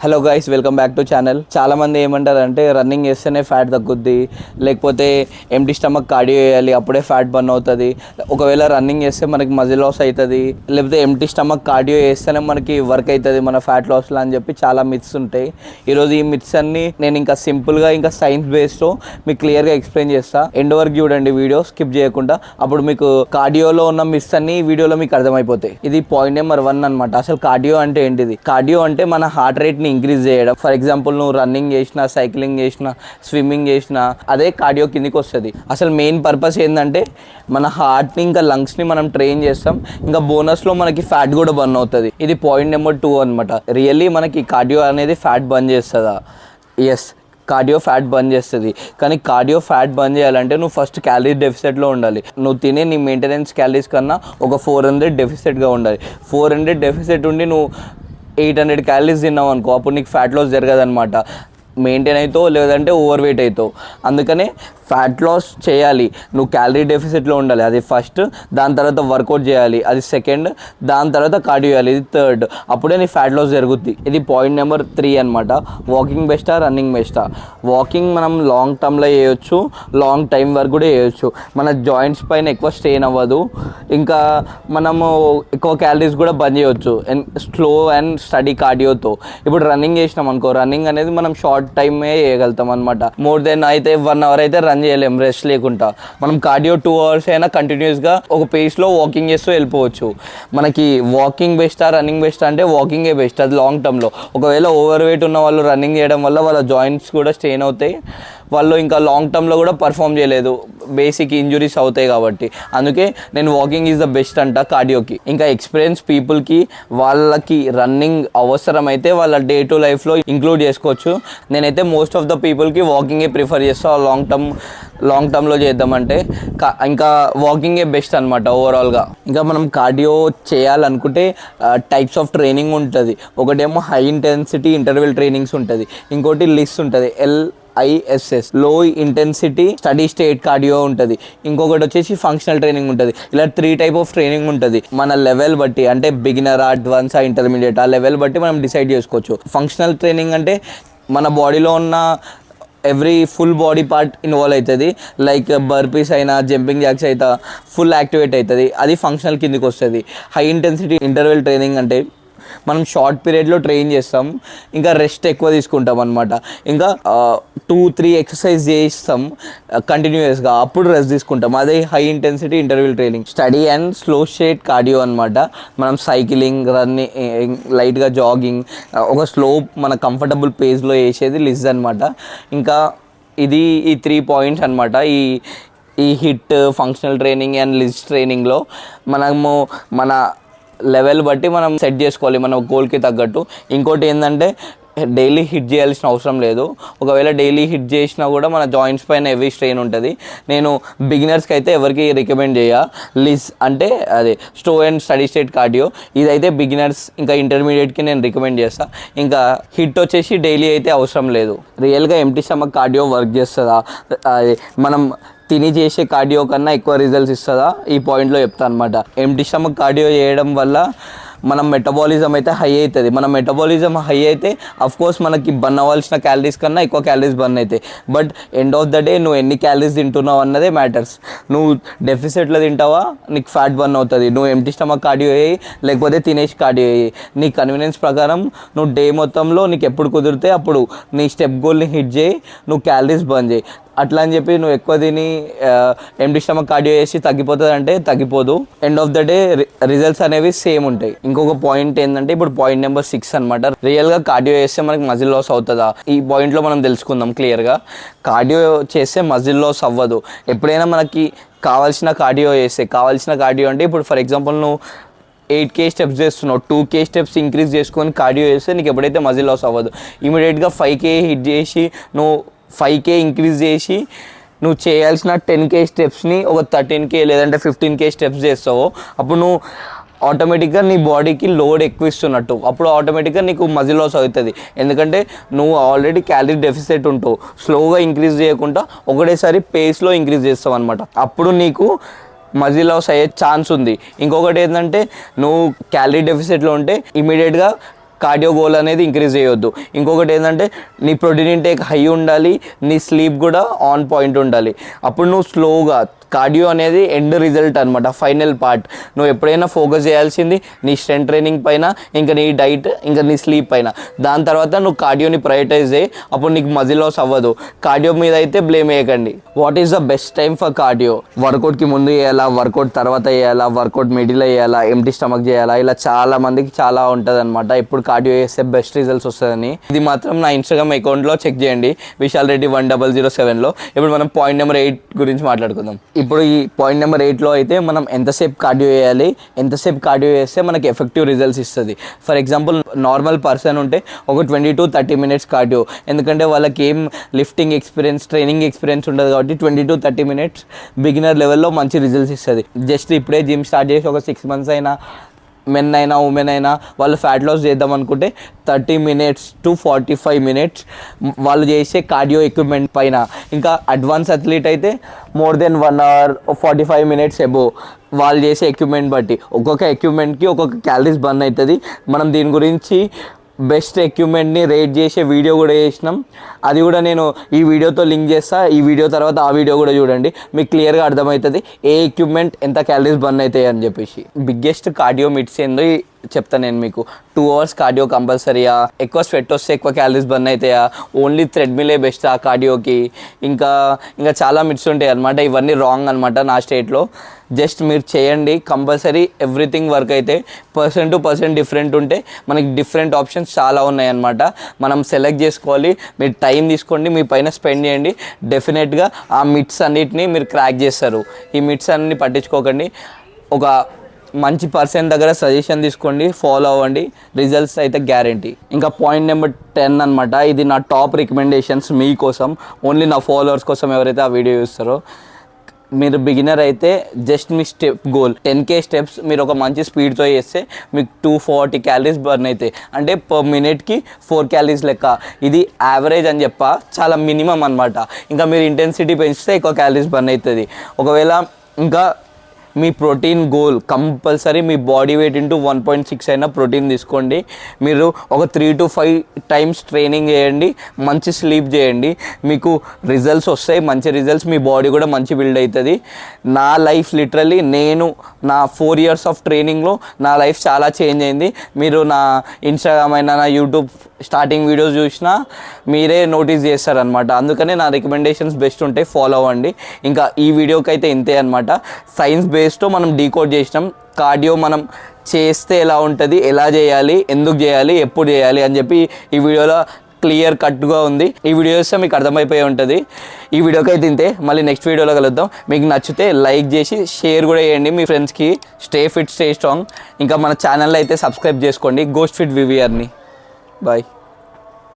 Hello guys, welcome back to channel. చాలా మంది ఏమంటారంటే రన్నింగ్ చేస్తేనే ఫ్యాట్ తగ్గుద్ది, లేకపోతే ఎంటీ స్టమక్ కార్డియో చేయాలి అప్పుడే ఫ్యాట్ బర్న్ అవుతుంది, ఒకవేళ రన్నింగ్ చేస్తే మనకి మజిల్ లాస్ అవుతుంది, లేకపోతే ఎంటీ స్టమక్ కార్డియో చేస్తేనే మనకి వర్క్ అవుతుంది మన ఫ్యాట్ లాస్లో అని చెప్పి చాలా మిత్స్ ఉంటాయి. ఈరోజు ఈ మిత్స్ అన్ని నేను ఇంకా సింపుల్గా ఇంకా సైన్స్ బేస్డ్ మీకు క్లియర్గా ఎక్స్ప్లెయిన్ చేస్తా. ఎండ్ వరకు చూడండి వీడియో స్కిప్ చేయకుండా, అప్పుడు మీకు కార్డియోలో ఉన్న మిత్స్ అన్ని వీడియోలో మీకు అర్థమైపోతాయి. ఇది పాయింట్ నెంబర్ 1 అనమాట. అసలు కార్డియో అంటే ఏంటిది? కార్డియో అంటే మన హార్ట్ రేట్ ఇంక్రీజ్ చేయడం. ఫర్ ఎగ్జాంపుల్ నువ్వు రన్నింగ్ చేసినా, సైక్లింగ్ చేసినా, స్విమ్మింగ్ చేసినా అదే కార్డియో కిందికి వస్తుంది. అసలు మెయిన్ పర్పస్ ఏంటంటే మన హార్ట్ని ఇంకా లంగ్స్ని మనం ట్రైన్ చేస్తాం, ఇంకా బోనస్లో మనకి ఫ్యాట్ కూడా బర్న్ అవుతుంది. ఇది పాయింట్ నెంబర్ 2 అనమాట. రియల్లీ మనకి కార్డియో అనేది ఫ్యాట్ బర్న్ చేస్తుందా? ఎస్, కార్డియో ఫ్యాట్ బర్న్ చేస్తుంది. కానీ కార్డియో ఫ్యాట్ బర్న్ చేయాలంటే నువ్వు ఫస్ట్ క్యాలరీ డెఫిసిట్లో ఉండాలి. నువ్వు తినే నీ మెయింటెనెన్స్ క్యాలరీస్ కన్నా ఒక 400 డెఫిసిట్గా ఉండాలి. 400 డెఫిసిట్ ఉండి నువ్వు 800 క్యాలరీస్ తిన్నావు అనుకో, అప్పుడు నీకు ఫ్యాట్ లాస్ జరగదనమాట. మెయింటైన్ అవుతావు, లేదంటే ఓవర్ వెయిట్ అవుతావు. అందుకనే ఫ్యాట్ లాస్ చేయాలి, నువ్వు క్యాలరీ డెఫిసిట్లో ఉండాలి, అది ఫస్ట్. దాని తర్వాత వర్కౌట్ చేయాలి, అది సెకండ్. దాని తర్వాత కార్డియో చేయాలి, ఇది థర్డ్. అప్పుడే నీ ఫ్యాట్ లాస్ జరుగుద్ది. ఇది పాయింట్ నెంబర్ 3 అనమాట. వాకింగ్ బెస్టా, రన్నింగ్ బెస్టా? వాకింగ్ మనం లాంగ్ టర్మ్లో చేయొచ్చు, లాంగ్ టైం వరకు కూడా చేయొచ్చు. మన జాయింట్స్ పైన ఎక్కువ స్ట్రెయిన్ అవ్వదు, ఇంకా మనము ఎక్కువ క్యాలరీస్ కూడా బర్న్ చేయవచ్చు స్లో అండ్ స్టడీ కార్డియోతో. ఇప్పుడు రన్నింగ్ చేసినాం అనుకో, రన్నింగ్ అనేది మనం షార్ట్ టైమే చేయగలుగుతాం అనమాట. మోర్ దెన్ అయితే 1 అవర్ అయితే రన్ చేయలేం రెస్ట్ లేకుండా. మనం కార్డియో 2 అవర్స్ అయినా కంటిన్యూస్గా ఒక పేస్లో వాకింగ్ చేస్తూ వెళ్ళిపోవచ్చు. మనకి వాకింగ్ బెస్టా, రన్నింగ్ బెస్టా అంటే వాకింగే బెస్ట్, అది లాంగ్ టర్మ్లో. ఒకవేళ ఓవర్ వెయిట్ ఉన్న వాళ్ళు రన్నింగ్ చేయడం వల్ల వాళ్ళ జాయింట్స్ కూడా స్ట్రెయిన్ అవుతాయి, వాళ్ళు ఇంకా లాంగ్ టర్మ్లో కూడా పర్ఫామ్ చేయలేదు, బేసిక్ ఇంజురీస్ అవుతాయి కాబట్టి. అందుకే నేను వాకింగ్ ఈజ్ ద బెస్ట్ అంట కార్డియోకి. ఇంకా ఎక్స్పీరియన్స్ పీపుల్కి వాళ్ళకి రన్నింగ్ అవసరమైతే వాళ్ళ డే టు లైఫ్లో ఇంక్లూడ్ చేసుకోవచ్చు. నేనైతే మోస్ట్ ఆఫ్ ద పీపుల్కి వాకింగే ప్రిఫర్ చేస్తాను లాంగ్ టర్మ్లో చేద్దామంటే. ఇంకా వాకింగే బెస్ట్ అనమాట ఓవరాల్గా. ఇంకా మనం కార్డియో చేయాలనుకుంటే టైప్స్ ఆఫ్ ట్రైనింగ్ ఉంటుంది. ఒకటేమో హై ఇంటెన్సిటీ ఇంటర్వెల్ ట్రైనింగ్స్ ఉంటుంది, ఇంకోటి లిస్ట్ ఉంటుంది, LISS లో ఇంటెన్సిటీ స్టడీ స్టేట్ కార్డియో ఉంటుంది, ఇంకొకటి వచ్చేసి ఫంక్షనల్ ట్రైనింగ్ ఉంటుంది. ఇలా 3 టైప్ ఆఫ్ ట్రైనింగ్ ఉంటుంది. మన లెవెల్ బట్టి, అంటే బిగినరా, అడ్వాన్సా, ఇంటర్మీడియట్, ఆ లెవెల్ బట్టి మనం డిసైడ్ చేసుకోవచ్చు. ఫంక్షనల్ ట్రైనింగ్ అంటే మన బాడీలో ఉన్న every full body part involve అవుతుంది. లైక్ బర్పీస్ అయినా, జంపింగ్ జాక్స్ అయితే ఫుల్ యాక్టివేట్ అవుతుంది, అది ఫంక్షనల్ కిందకి వస్తుంది. హై ఇంటెన్సిటీ ఇంటర్వెల్ ట్రైనింగ్ అంటే మనం షార్ట్ పీరియడ్లో ట్రైన్ చేస్తాం, ఇంకా రెస్ట్ ఎక్కువ తీసుకుంటాం అనమాట. ఇంకా 2-3 ఎక్సర్సైజ్ చేయిస్తాం కంటిన్యూస్గా, అప్పుడు రెస్ట్ తీసుకుంటాం. అదే high intensity interval training. Study and slow state cardio అనమాట. మనం సైక్లింగ్, రన్నింగ్, లైట్గా జాగింగ్, ఒక స్లో మన కంఫర్టబుల్ పేస్లో చేసేది లిజ్ అనమాట. ఇంకా ఇది ఈ 3 పాయింట్స్ అనమాట. ఈ హిట్, ఫంక్షనల్ ట్రైనింగ్ అండ్ లిజ్ ట్రైనింగ్లో మనము మన లెవెల్ బట్టి మనం సెట్ చేసుకోవాలి మన గోల్కి తగ్గట్టు. ఇంకోటి ఏంటంటే డైలీ హిట్ చేయాల్సిన అవసరం లేదు. ఒకవేళ డైలీ హిట్ చేసినా కూడా మన జాయింట్స్ పైన హెవీ స్ట్రెయిన్ ఉంటుంది. నేను బిగినర్స్కి అయితే ఎవరికి రికమెండ్ చేయ. లిజ్ అంటే అదే slow and steady state cardio, ఇదైతే బిగినర్స్ ఇంకా ఇంటర్మీడియట్కి నేను రికమెండ్ చేస్తాను. ఇంకా హిట్ వచ్చేసి డైలీ అయితే అవసరం లేదు. రియల్గా ఎంటీ స్టమక్ కార్డియో వర్క్ చేస్తుందా, మనం తిని చేసే కార్డియో కన్నా ఎక్కువ రిజల్ట్స్ ఇస్తుందా, ఈ పాయింట్లో చెప్తాను అనమాట. ఎంటీ స్టమక్ కార్డియో చేయడం వల్ల మన మెటబాలిజం అయితే హై అవుతుంది. మన మెటబాలిజం హై అయితే అఫ్కోర్స్ మనకి బర్న్ అవ్వాల్సిన క్యాలరీస్ కన్నా ఎక్కువ క్యాలరీస్ బర్న్ అవుతాయి. But end of the day నువ్వు ఎన్ని క్యాలరీస్ తింటున్నావు అన్నదే మ్యాటర్స్. నువ్వు డెఫిసిట్లో తింటావా, నీకు ఫ్యాట్ బర్న్ అవుతుంది. నువ్వు ఎంటీ స్టమక్ కార్డియో చేయి, లేకపోతే తినేసి కార్డియో చేయి, నీ కన్వీనియన్స్ ప్రకారం నువ్వు డే మొత్తంలో నీకు ఎప్పుడు కుదిరితే అప్పుడు నీ స్టెప్ గోల్ని హిట్ చేయి, నువ్వు క్యాలరీస్ బర్న్ చేయి. అట్లా అని చెప్పి నువ్వు ఎక్కువ తిని ఎంటీ స్టమక్ కార్డియో చేసి తగ్గిపోతుంది అంటే తగ్గిపోదు. End of the day results అనేవి సేమ్ ఉంటాయి. ఇంకొక పాయింట్ ఏంటంటే ఇప్పుడు పాయింట్ నెంబర్ 6 అనమాట. రియల్గా కార్డియో చేస్తే మనకి మజిల్ లాస్ అవుతుందా, ఈ పాయింట్లో మనం తెలుసుకుందాం క్లియర్గా. కార్డియో చేస్తే మజిల్ లాస్ అవ్వదు. ఎప్పుడైనా మనకి కావాల్సిన కార్డియో అంటే ఇప్పుడు ఫర్ ఎగ్జాంపుల్ నువ్వు 8K స్టెప్స్ చేస్తున్నావు, 2K స్టెప్స్ ఇంక్రీజ్ చేసుకొని కార్డియో చేస్తే నీకు ఎప్పుడైతే మజిల్ లాస్ అవ్వదు. ఇమీడియట్గా 5K హిట్ చేసి నువ్వు 5K ఇంక్రీజ్ చేసి నువ్వు చేయాల్సిన 10K స్టెప్స్ని ఒక 13K లేదంటే 15K స్టెప్స్ చేస్తావు, అప్పుడు నువ్వు ఆటోమేటిక్గా నీ బాడీకి లోడ్ ఎక్కువ ఇస్తున్నట్టు, అప్పుడు ఆటోమేటిక్గా నీకు మజిల్ లాస్ అవుతుంది. ఎందుకంటే నువ్వు ఆల్రెడీ క్యాలరీ డెఫిసిట్ ఉంటావు. స్లోగా ఇంక్రీజ్ చేయకుండా ఒకటేసారి పేస్లో ఇంక్రీజ్ చేస్తావు అనమాట. అప్పుడు నీకు మజిల్ లాస్ అయ్యే ఛాన్స్ ఉంది. ఇంకొకటి ఏంటంటే నువ్వు క్యాలరీ డెఫిసిట్లో ఉంటే ఇమీడియట్గా కార్డియో గోల్ అనేది ఇంక్రీజ్ చేయొద్దు. ఇంకొకటి ఏంటంటే నీ ప్రోటీన్ ఇంటేక్ హై ఉండాలి, నీ స్లీప్ కూడా ఆన్ పాయింట్ ఉండాలి. అప్పుడు నువ్వు స్లోగా కార్డియో అనేది ఎండ్ రిజల్ట్ అనమాట, ఫైనల్ పార్ట్. నువ్వు ఎప్పుడైనా ఫోకస్ చేయాల్సింది నీ స్ట్రెంత్ ట్రైనింగ్ పైన, ఇంకా నీ డైట్, ఇంకా నీ స్లీప్ పైన. దాని తర్వాత నువ్వు కార్డియోని ప్రయారిటైజ్ చేయి, అప్పుడు నీకు మజిల్ లాస్ అవ్వదు. కార్డియో మీద అయితే బ్లేమ్ వేయకండి. What is the best time for cardio? వర్కౌట్కి ముందు చేయాలా, వర్కౌట్ తర్వాత చేయాలా, వర్కౌట్ మిడిల్లో చేయాలా, ఎంటీ స్టమక్ చేయాలా, ఇలా చాలా మందికి చాలా ఉంటుంది అనమాట ఎప్పుడు కార్డియో చేస్తే బెస్ట్ రిజల్ట్స్ వస్తుందని. ఇది మాత్రం నా ఇన్స్టాగ్రామ్ అకౌంట్లో చెక్ చేయండి, విశాల్ రెడ్డి 1007లో. ఇప్పుడు మనం పాయింట్ నెంబర్ 8 గురించి మాట్లాడుకుందాం. ఇప్పుడు ఈ పాయింట్ నెంబర్ 8లో అయితే మనం ఎంతసేపు కార్డియో చేయాలి, ఎంతసేపు కార్డియో చేస్తే మనకి ఎఫెక్టివ్ రిజల్ట్స్ ఇస్తుంది. ఫర్ ఎగ్జాంపుల్ నార్మల్ పర్సన్ ఉంటే ఒక 20 to 30 minutes కార్డియో, ఎందుకంటే వాళ్ళకి ఏం లిఫ్టింగ్ ఎక్స్పీరియన్స్, ట్రైనింగ్ ఎక్స్పీరియన్స్ ఉండదు కాబట్టి 20 to 30 minutes బిగినర్ లెవెల్లో మంచి రిజల్ట్స్ ఇస్తుంది. జస్ట్ ఇప్పుడే జిమ్ స్టార్ట్ చేసి ఒక 6 months అయినా, మెన్ అయినా ఉమెన్ అయినా వాళ్ళు ఫ్యాట్ లాస్ చేద్దాం అనుకుంటే 30 minutes to 45 minutes వాళ్ళు చేసే కార్డియో ఎక్విప్మెంట్ పైన. ఇంకా అడ్వాన్స్ అథ్లీట్ అయితే more than 1 hour 45 minutes above వాళ్ళు చేసే ఎక్విప్మెంట్ బట్టి. ఒక్కొక్క ఎక్విప్మెంట్కి ఒక్కొక్క క్యాలరీస్ బర్న్ అవుతుంది. మనం దీని గురించి బెస్ట్ ఎక్విప్మెంట్ని రేట్ చేసే వీడియో కూడా చేసినాం, అది కూడా నేను ఈ వీడియోతో లింక్ చేస్తా. ఈ వీడియో తర్వాత ఆ వీడియో కూడా చూడండి, మీకు క్లియర్గా అర్థమవుతుంది ఏ ఎక్విప్మెంట్ ఎంత క్యాలరీస్ బర్న్ అవుతాయి అని చెప్పేసి. బిగ్గెస్ట్ కార్డియో మిట్స్ ఏందో చెప్తాను నేను మీకు. 2 hours కార్డియో కంపల్సరీయా? ఎక్కువ స్వెట్ వస్తే ఎక్కువ క్యాలరీస్ బర్న్ అవుతాయా? ఓన్లీ థ్రెడ్మిలే బెస్ట్ ఆ కార్డియోకి? ఇంకా చాలా మిట్స్ ఉంటాయి అనమాట. ఇవన్నీ రాంగ్ అనమాట నా స్టేట్లో. జస్ట్ మీరు చేయండి, కంపల్సరీ ఎవ్రీథింగ్ వర్క్ అయితే. పర్సన్ టు పర్సన్ డిఫరెంట్ ఉంటే మనకి డిఫరెంట్ ఆప్షన్స్ చాలా ఉన్నాయన్నమాట. మనం సెలెక్ట్ చేసుకోవాలి. మీరు టైం తీసుకోండి, మీ పైన స్పెండ్ చేయండి. డెఫినెట్గా ఆ మిట్స్ అన్నిటిని మీరు క్రాక్ చేస్తారు. ఈ మిట్స్ అన్ని పట్టించుకోకండి. ఒక మంచి పర్సన్ దగ్గర సజెషన్ తీసుకోండి, ఫాలో అవ్వండి, రిజల్ట్స్ అయితే గ్యారంటీ. ఇంకా పాయింట్ నెంబర్ 10 అనమాట. ఇది నా టాప్ రికమెండేషన్స్ మీకోసం, ఓన్లీ నా ఫాలోవర్స్ కోసం ఎవరైతే ఆ వీడియో చూస్తారో. మీరు బిగినర్ అయితే జస్ట్ మీ స్టెప్ గోల్ 10K స్టెప్స్ మీరు ఒక మంచి స్పీడ్తో చేస్తే మీకు 240 calories బర్న్ అవుతాయి. అంటే పర్ మినిట్కి 4 calories లెక్క. ఇది యావరేజ్ అని చాలా మినిమం అనమాట. ఇంకా మీరు ఇంటెన్సిటీ పెంచితే ఎక్కువ క్యాలరీస్ బర్న్ అవుతుంది. ఒకవేళ ఇంకా మీ ప్రోటీన్ గోల్ కంపల్సరీ మీ బాడీ వెయిట్ ఇంటూ 1.6 అయినా ప్రోటీన్ తీసుకోండి. మీరు ఒక 3 to 5 times ట్రైనింగ్ చేయండి, మంచి స్లీప్ చేయండి, మీకు రిజల్ట్స్ వస్తాయి. మంచి రిజల్ట్స్, మీ బాడీ కూడా మంచి బిల్డ్ అవుతుంది. నా లైఫ్ లిటరల్లీ నేను నా 4 years ఆఫ్ ట్రైనింగ్లో నా లైఫ్ చాలా చేంజ్ అయింది. మీరు నా ఇన్స్టాగ్రామ్ అయినా నా యూట్యూబ్ స్టార్టింగ్ వీడియోస్ చూసినా మీరే నోటీస్ చేస్తారనమాట. అందుకనే నా రికమెండేషన్స్ బెస్ట్ ఉంటాయి, ఫాలో అవ్వండి. ఇంకా ఈ వీడియోకి అయితే ఇంతే అనమాట. సైన్స్ బేస్తో మనం డీకోడ్ చేసినాం. కార్డియో మనం చేస్తే ఎలా ఉంటుంది, ఎలా చేయాలి, ఎందుకు చేయాలి, ఎప్పుడు చేయాలి అని చెప్పి ఈ వీడియోలో క్లియర్ కట్గా ఉంది. ఈ వీడియో చూస్తే మీకు అర్థమైపోయి ఉంటుంది. ఈ వీడియోకి అయితే ఇంతే. మళ్ళీ నెక్స్ట్ వీడియోలో కలుద్దాం. మీకు నచ్చితే లైక్ చేసి షేర్ కూడా చేయండి మీ ఫ్రెండ్స్కి. Stay fit, stay strong. ఇంకా మన ఛానల్లో అయితే సబ్స్క్రైబ్ చేసుకోండి, గోస్ట్ ఫిట్ వివిఆర్ని. బాయ్.